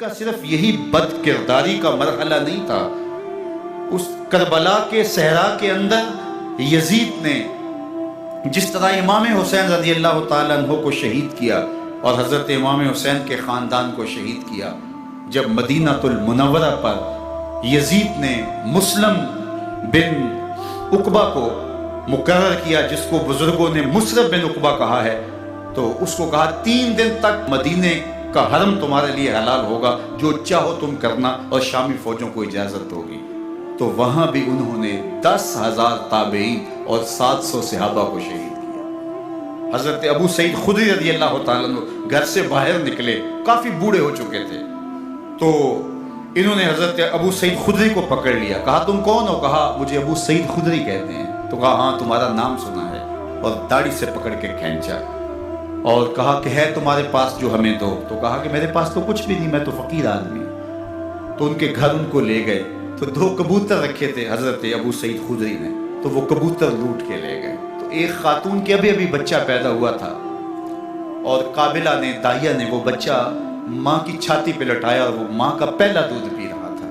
کا صرف یہی بد کرداری کا مرحلہ نہیں تھا، اس کربلا کے صحرا کے اندر یزید نے جس طرح امام حسین رضی اللہ تعالیٰ عنہ کو شہید کیا اور حضرت امام حسین کے خاندان کو شہید کیا، جب مدینہ المنورہ پر یزید نے مسلم بن عقبہ کو مقرر کیا، جس کو بزرگوں نے مصرف بن عقبہ کہا ہے، تو اس کو کہا 3 دن تک مدینے کا حرم تمہارے لیے حلال ہوگا، جو چاہو تم کرنا، اور شامی فوجوں کو اجازت ہوگی۔ تو وہاں بھی انہوں نے 10,000 تابعین اور 700 صحابہ کو شہید کیا۔ حضرت ابو سعید خدری رضی اللہ تعالیٰ عنہ گھر سے باہر نکلے، کافی بوڑھے ہو چکے تھے، تو انہوں نے حضرت ابو سعید خدری کو پکڑ لیا، کہا تم کون ہو؟ کہا مجھے ابو سعید خدری کہتے ہیں۔ تو کہا ہاں تمہارا نام سنا ہے، اور داڑھی سے پکڑ کے کھینچا اور کہا کہ ہے تمہارے پاس جو ہمیں دو؟ تو کہا کہ میرے پاس تو کچھ بھی نہیں، میں تو فقیر آدمی ہوں۔ تو ان کے گھر ان کو لے گئے، تو 2 کبوتر رکھے تھے حضرت ابو سعید خدری نے، تو وہ کبوتر لوٹ کے لے گئے۔ تو ایک خاتون کے ابھی بچہ پیدا ہوا تھا، اور قابلہ نے، داہیہ نے، وہ بچہ ماں کی چھاتی پہ لٹایا، اور وہ ماں کا پہلا دودھ پی رہا تھا۔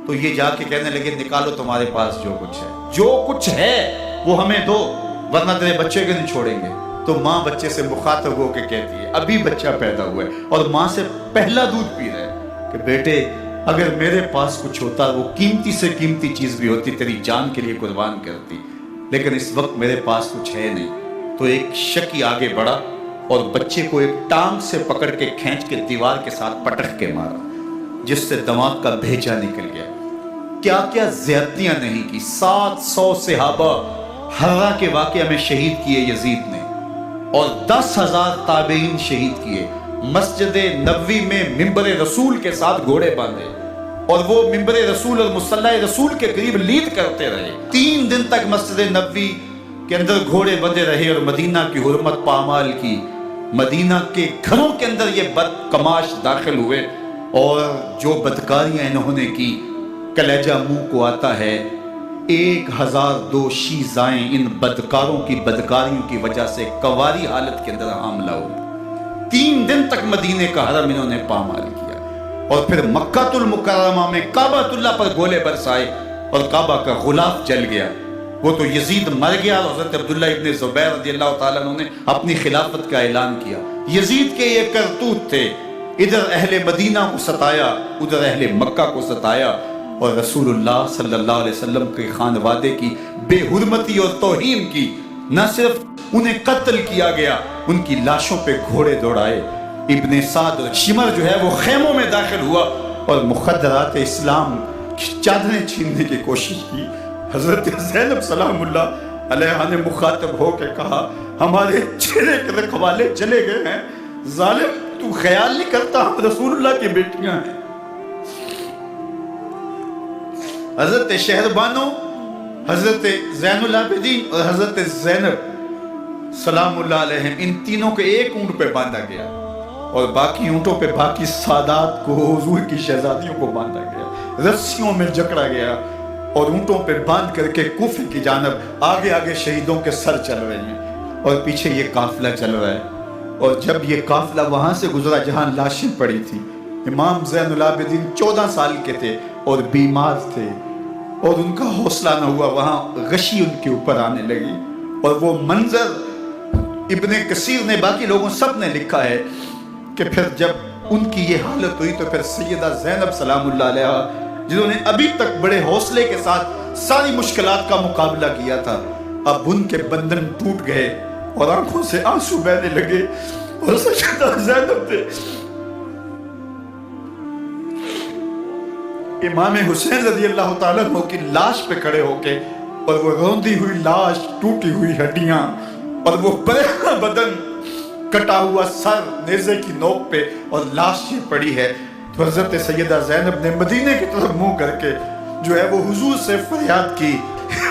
تو یہ جا کے کہنے لگے نکالو تمہارے پاس جو کچھ ہے، جو کچھ ہے وہ ہمیں دو، ورنہ تیرے بچے کو نہیں چھوڑیں گے۔ تو ماں بچے سے مخاطب ہو کے کہتی ہے، ابھی بچہ پیدا ہوا ہے اور ماں سے پہلا دودھ پی رہا ہے، کہ بیٹے اگر میرے پاس کچھ ہوتا، وہ قیمتی سے قیمتی چیز بھی ہوتی، تیری جان کے لیے قربان کرتی، لیکن اس وقت میرے پاس کچھ ہے نہیں۔ تو ایک شکی آگے بڑھا اور بچے کو ایک ٹانگ سے پکڑ کے کھینچ کے دیوار کے ساتھ پٹک کے مارا، جس سے دماغ کا بھیجا نکل گیا۔ کیا کیا زیادتیاں نہیں کی۔ 700 صحابہ ہررا کے واقعہ میں شہید کیے یزید نے، اور 10,000 تابعین شہید کیے۔ مسجد نبوی میں ممبر رسول کے ساتھ گھوڑے باندھے، اور وہ ممبر رسول اور مصلی رسول کے قریب لید کرتے رہے۔ 3 دن تک مسجد نبوی کے اندر گھوڑے بندھے رہے، اور مدینہ کی حرمت پامال کی۔ مدینہ کے گھروں کے اندر یہ بدکماش داخل ہوئے، اور جو بدکاریاں انہوں نے کی، کلیجہ منہ کو آتا ہے۔ 1002 شیزائیں ان بدکاروں کی بدکاریوں کی وجہ سے کنواری حالت کے اندر حاملہ ہوئی۔ 3 دن تک مدینے کا حرم انہوں نے پامال کیا، اور پھر مکہ المکرمہ میں کعبہ اللہ پر گولے برسائے، اور کعبہ کا غلاف جل گیا۔ وہ تو یزید مر گیا، اور حضرت عبداللہ ابن زبیر رضی اللہ تعالیٰ عنہ نے اپنی خلافت کا اعلان کیا۔ یزید کے یہ کرتوت تھے، ادھر اہل مدینہ کو ستایا، ادھر اہل مکہ کو ستایا، اور رسول اللہ صلی اللہ علیہ وسلم کے خانوادے کی بے حرمتی اور توہین کی۔ نہ صرف انہیں قتل کیا گیا، ان کی لاشوں پہ گھوڑے دوڑائے۔ ابن سعد شمر جو ہے وہ خیموں میں داخل ہوا، اور مخدرات اسلام کی چادریں چھیننے کی کوشش کی۔ حضرت زینب سلام اللہ علیہ نے مخاطب ہو کے کہا، ہمارے چہرے کے رکھوالے چلے گئے ہیں، ظالم تو خیال نہیں کرتا ہم رسول اللہ کی بیٹیاں ہیں۔ حضرت شہربانو، حضرت زین العابدین اور حضرت زینب سلام اللہ علیہ، ان تینوں کو ایک اونٹ پہ باندھا گیا، اور باقی اونٹوں پہ باقی سادات کو، حضور کی شہزادیوں کو باندھا گیا، رسیوں میں جکڑا گیا، اور اونٹوں پہ باندھ کر کے کوفے کی جانب آگے آگے شہیدوں کے سر چل رہے ہیں، اور پیچھے یہ قافلہ چل رہا ہے۔ اور جب یہ قافلہ وہاں سے گزرا جہاں لاشیں پڑی تھی، امام زین العابدین 14 سال کے تھے اور بیمار تھے، اور ان کا حوصلہ نہ ہوا، وہاں غشی ان کے اوپر آنے لگی۔ اور وہ منظر ابن کثیر نے، باقی لوگوں سب نے لکھا ہے کہ پھر جب ان کی یہ حالت ہوئی، تو پھر سیدہ زینب سلام اللہ علیہ، جنہوں نے ابھی تک بڑے حوصلے کے ساتھ ساری مشکلات کا مقابلہ کیا تھا، اب ان کے بندھن ٹوٹ گئے اور آنکھوں سے آنسو بہنے لگے، اور سیدہ زینب تھے امام حسین رضی اللہ تعالیٰ عنہ کی لاش پہ کھڑے ہو کے، اور وہ روندی ہوئی لاش، ٹوٹی ہوئی ہڈیاں، اور وہ پریشاں بدن، کٹا ہوا سر نیزے کی نوک پہ، اور لاش یہ پڑی ہے۔ تو حضرت سیدہ زینب نے مدینے کی طرف منہ کر کے جو ہے وہ حضور سے فریاد کی،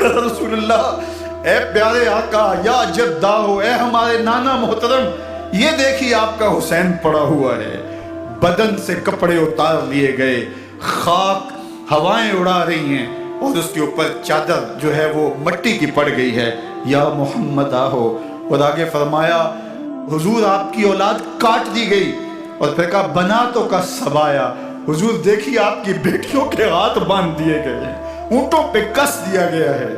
رسول اللہ، اے پیارے آقا، یا جداؤ، اے ہمارے نانا محترم، یہ دیکھیے آپ کا حسین پڑا ہوا ہے۔ بدن سے کپڑے اتار لیے گئے، خاک ہوائیں اڑا رہی ہیں، اور اس کے اوپر چادر جو ہے وہ مٹی کی پڑ گئی ہے۔ یا محمد آہو، اور آگے فرمایا، حضور آپ کی اولاد کاٹ دی گئی، اور پھر کہا بناتوں کا سبایا، حضور دیکھیے آپ کی بیٹیوں کے ہاتھ باندھ دیے گئے ہیں، اونٹوں پہ کس دیا گیا ہے،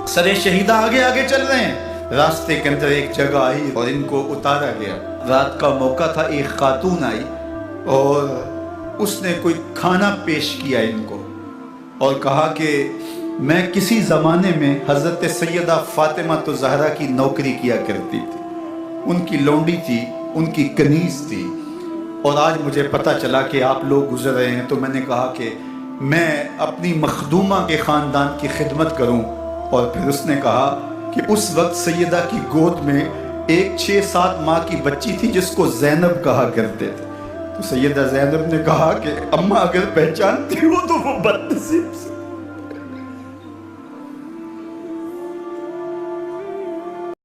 سرے شہیدہ آگے آگے چل رہے ہیں۔ راستے کے اندر ایک جگہ آئی اور ان کو اتارا گیا۔ رات کا موقع تھا، ایک خاتون آئی اور اس نے کوئی کھانا پیش کیا ان کو اور کہا کہ میں کسی زمانے میں حضرت سیدہ فاطمہ زہرا کی نوکری کیا کرتی تھی، ان کی لونڈی تھی، ان کی کنیز تھی، اور آج مجھے پتہ چلا کہ آپ لوگ گزر رہے ہیں، تو میں نے کہا کہ میں اپنی مخدومہ کے خاندان کی خدمت کروں۔ اور پھر اس نے کہا کہ اس وقت سیدہ کی گود میں ایک 6-7 ماہ کی بچی تھی جس کو زینب کہا کرتے تھے۔ تو سیدہ زینب نے کہا کہ اماں اگر پہچانتی ہو تو وہ بدنصیب سے